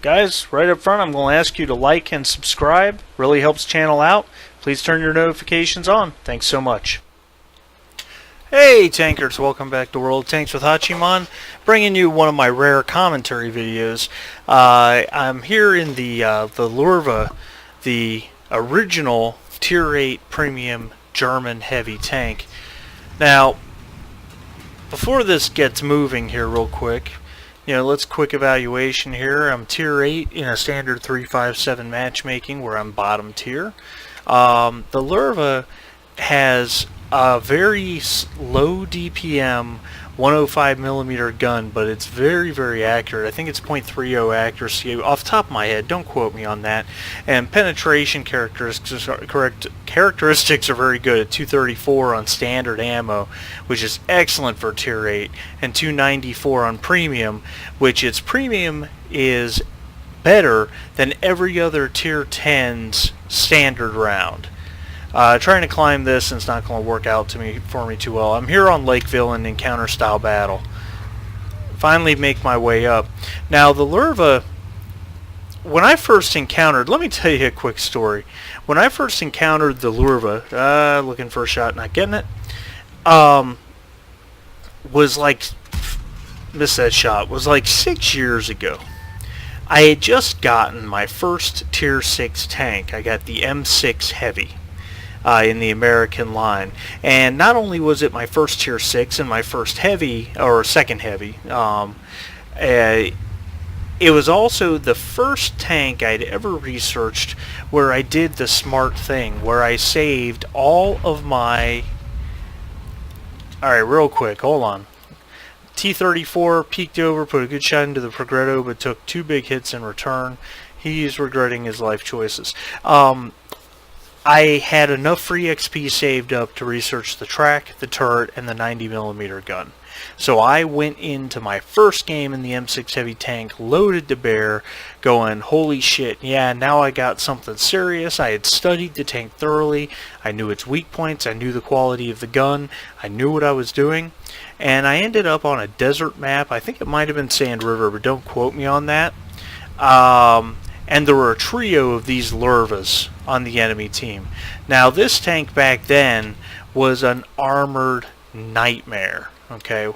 Guys, right up front, I'm going to ask you to like and subscribe. Really helps the channel out. Please turn your notifications on. Thanks so much. Hey tankers, welcome back to World of Tanks with Hachiman, bringing you one of my rare commentary videos. I'm here in the Löwe, the original Tier 8 premium German heavy tank. Now, before this gets moving here real quick, let's quick evaluation here. I'm Tier 8 in a standard 357 matchmaking where I'm bottom tier. The Löwe has a very low DPM 105mm gun, but it's very, very accurate. I think it's .30 accuracy off the top of my head. Don't quote me on that. And penetration characteristics are very good at 234 on standard ammo, which is excellent for Tier 8, and 294 on premium, which its premium is better than every other Tier 10's standard round. Trying to climb this, and it's not going to work out for me too well. I'm here on Lakeville in encounter style battle. Finally make my way up. Now the Löwe, when I first encountered, let me tell you a quick story. When I first encountered the Löwe, looking for a shot, not getting it, was like 6 years ago. I had just gotten my first Tier 6 tank. I got the M6 Heavy. In the American line, and not only was it my first Tier 6 and my first heavy, or second heavy, it was also the first tank I'd ever researched where I did the smart thing, where I saved all of my... Alright, real quick, hold on. T-34 peeked over, put a good shot into the Progresso, but took 2 big hits in return. He's regretting his life choices. I had enough free XP saved up to research the track, the turret, and the 90mm gun. So I went into my first game in the M6 Heavy tank, loaded to bear, going, holy shit, yeah, now I got something serious. I had studied the tank thoroughly. I knew its weak points. I knew the quality of the gun. I knew what I was doing. And I ended up on a desert map. I think it might have been Sand River, but don't quote me on that. And there were a trio of these Löwes on the enemy team. Now this tank back then was an armored nightmare. Okay, I'm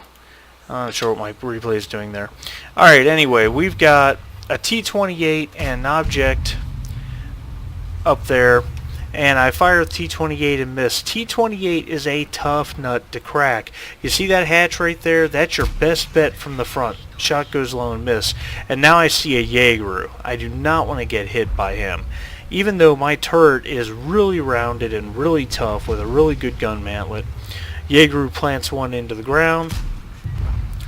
not sure what my replay is doing there. Alright, anyway, we've got a T-28 and an object up there, and I fired T-28 and missed. T-28 is a tough nut to crack. You see that hatch right there? That's your best bet from the front. Shot goes low and miss. And now I see a Jägeru. I do not want to get hit by him. Even though my turret is really rounded and really tough with a really good gun mantlet. Jägeru plants one into the ground.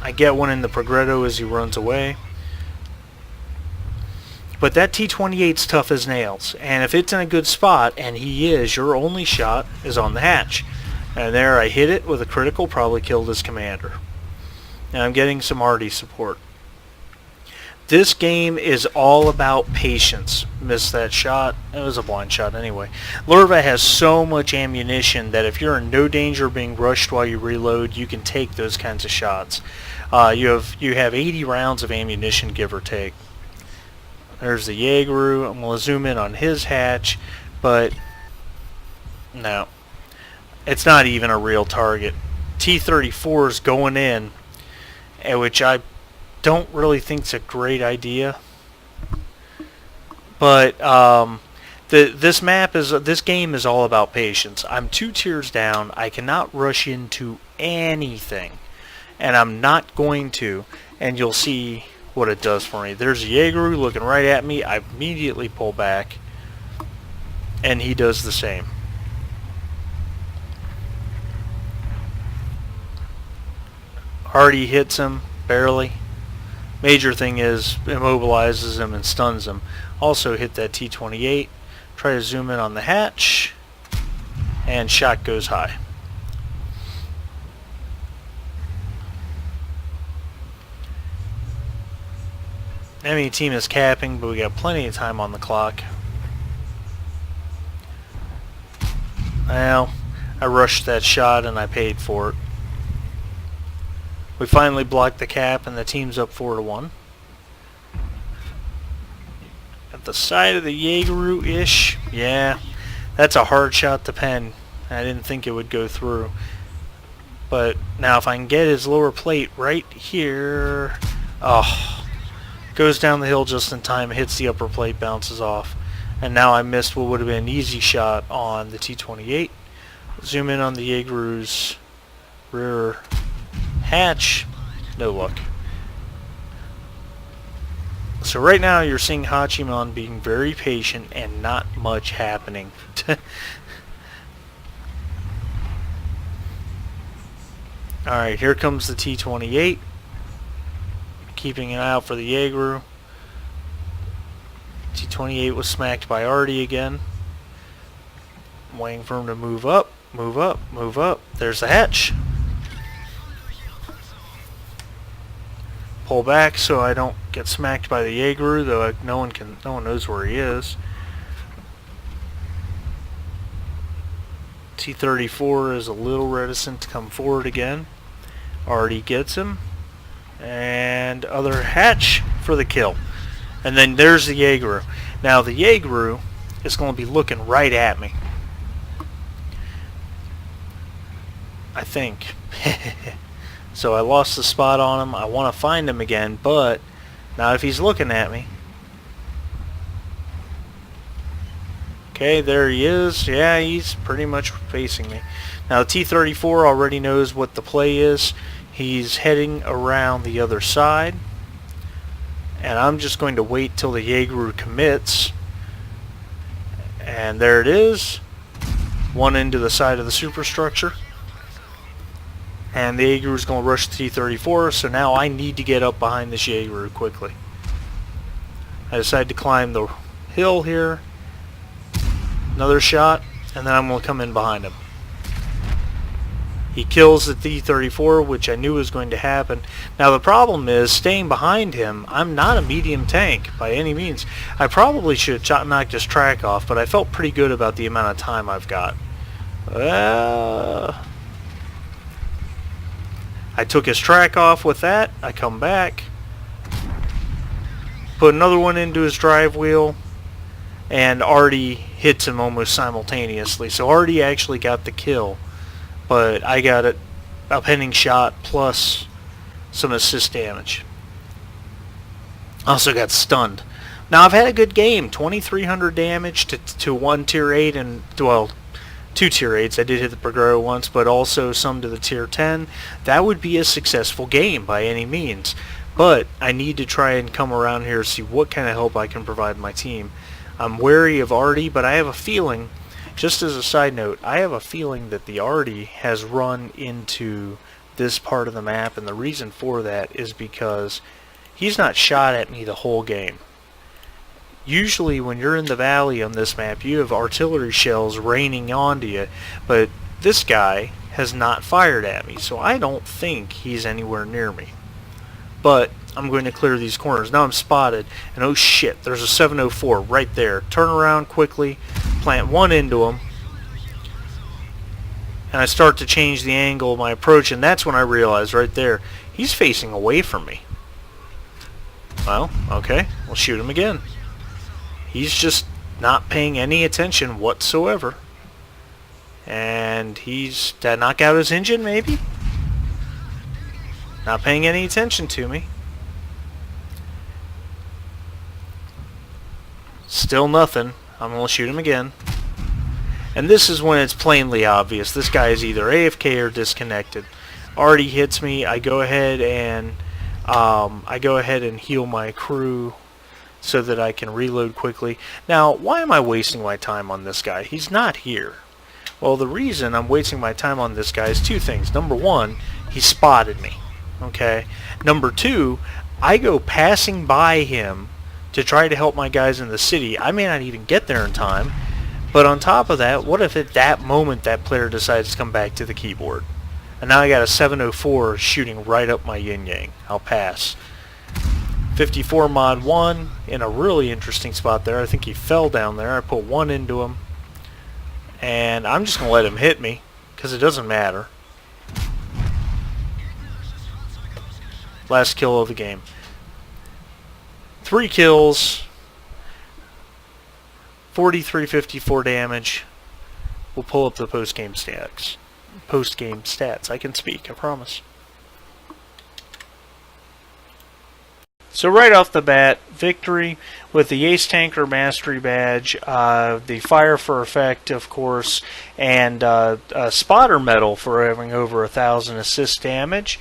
I get one in the Progresso as he runs away. But that T-28's tough as nails, and if it's in a good spot, and he is, your only shot is on the hatch. And there I hit it with a critical, probably killed his commander. Now I'm getting some arty support. This game is all about patience. Missed that shot. It was a blind shot anyway. Löwe has so much ammunition that if you're in no danger of being rushed while you reload, you can take those kinds of shots. You have 80 rounds of ammunition, give or take. There's the Jägeru. I'm going to zoom in on his hatch, but no. It's not even a real target. T-34 is going in, which I don't really think is a great idea. But this game is all about patience. I'm 2 tiers down. I cannot rush into anything, and I'm not going to, and you'll see what it does for me. There's a Jägeru looking right at me. I immediately pull back, and he does the same. Already hits him, barely. Major thing is immobilizes him and stuns him. Also hit that T-28. Try to zoom in on the hatch, and shot goes high. Enemy team is capping, but we got plenty of time on the clock. Well, I rushed that shot and I paid for it. We finally blocked the cap and the team's up 4-1. the side of the Jaegeru-ish. Yeah, that's a hard shot to pen. I didn't think it would go through. But now if I can get his lower plate right here... Oh, goes down the hill just in time, hits the upper plate, bounces off. And now I missed what would have been an easy shot on the T-28. Zoom in on the Jaegeru's rear hatch. No luck. So right now you're seeing Hachiman being very patient and not much happening. Alright, here comes the T-28. Keeping an eye out for the Jaegeru. T-28 was smacked by Artie again. I'm waiting for him to move up, move up, move up. There's the hatch. Pull back so I don't get smacked by the Jaegeru, though no one knows where he is. T-34 is a little reticent to come forward again. Artie gets him. And other hatch for the kill. And then there's the Jaegeru. Now the Jaegeru is going to be looking right at me. I think. So I lost the spot on him. I want to find him again, but not if he's looking at me. Okay, there he is. Yeah, he's pretty much facing me. Now the T-34 already knows what the play is. He's heading around the other side. And I'm just going to wait till the Jaegeru commits. And there it is. One into the side of the superstructure. And the Jaegeru is going to rush the T-34, so now I need to get up behind this Jaegeru quickly. I decide to climb the hill here. Another shot, and then I'm going to come in behind him. He kills the T-34, which I knew was going to happen. Now the problem is, staying behind him, I'm not a medium tank by any means. I probably should have knocked his track off, but I felt pretty good about the amount of time I've got. I took his track off with that. I come back. Put another one into his drive wheel. And Artie hits him almost simultaneously. So Artie actually got the kill. But I got a pending shot plus some assist damage. Also got stunned. Now I've had a good game. 2,300 damage to one tier 8 and, well, 2 tier 8s. I did hit the Progrero once, but also some to the tier 10. That would be a successful game by any means. But I need to try and come around here to see what kind of help I can provide my team. I'm wary of Artie, but I have a feeling, just as a side note, I have a feeling that the Artie has run into this part of the map, and the reason for that is because he's not shot at me the whole game. Usually when you're in the valley on this map, you have artillery shells raining onto you, but this guy has not fired at me, so I don't think he's anywhere near me. But I'm going to clear these corners. Now I'm spotted, and oh shit, there's a 704 right there. Turn around quickly, plant one into him, and I start to change the angle of my approach, and that's when I realize right there, he's facing away from me. Well, okay, we'll shoot him again. He's just not paying any attention whatsoever. And he's... Did I knock out his engine, maybe? Not paying any attention to me. Still nothing. I'm going to shoot him again. And this is when it's plainly obvious. This guy is either AFK or disconnected. Artie hits me. I go ahead and heal my crew so that I can reload quickly. Now, why am I wasting my time on this guy? He's not here. Well, the reason I'm wasting my time on this guy is two things. Number one, he spotted me. Okay. Number two, I go passing by him to try to help my guys in the city. I may not even get there in time. But on top of that, what if at that moment that player decides to come back to the keyboard? And now I got a 704 shooting right up my yin-yang. I'll pass. 54 mod 1 in a really interesting spot there. I think he fell down there. I put one into him. And I'm just going to let him hit me because it doesn't matter. Last kill of the game. 3 kills. 4354 damage. We'll pull up the post-game stats. I can speak, I promise. So right off the bat, victory with the Ace Tanker Mastery Badge, the Fire for Effect, of course, and a Spotter Medal for having over 1,000 assist damage.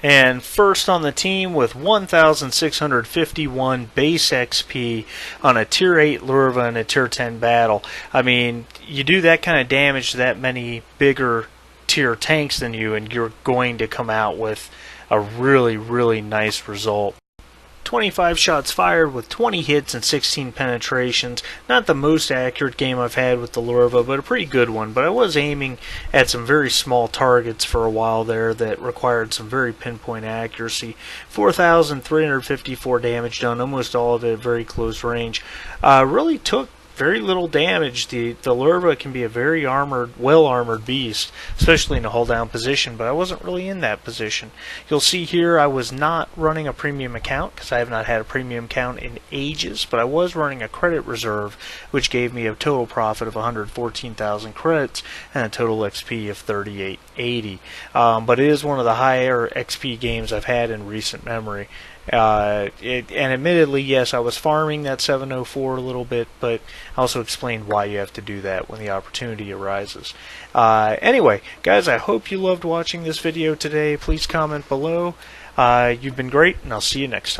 And first on the team with 1,651 base XP on a Tier 8 Löwe and a Tier 10 battle. I mean, you do that kind of damage to that many bigger tier tanks than you, and you're going to come out with a really, really nice result. 25 shots fired with 20 hits and 16 penetrations. Not the most accurate game I've had with the Löwe, but a pretty good one. But I was aiming at some very small targets for a while there that required some very pinpoint accuracy. 4,354 damage done, almost all of it at very close range. Really took very little damage. The Löwe can be a very well-armored beast, especially in a hold-down position, but I wasn't really in that position. You'll see here I was not running a premium account, because I have not had a premium account in ages, but I was running a credit reserve, which gave me a total profit of 114,000 credits and a total XP of 3880. But it is one of the higher XP games I've had in recent memory. And admittedly, yes, I was farming that 704 a little bit, but I also explained why you have to do that when the opportunity arises. Anyway, guys, I hope you loved watching this video today. Please comment below. You've been great, and I'll see you next time.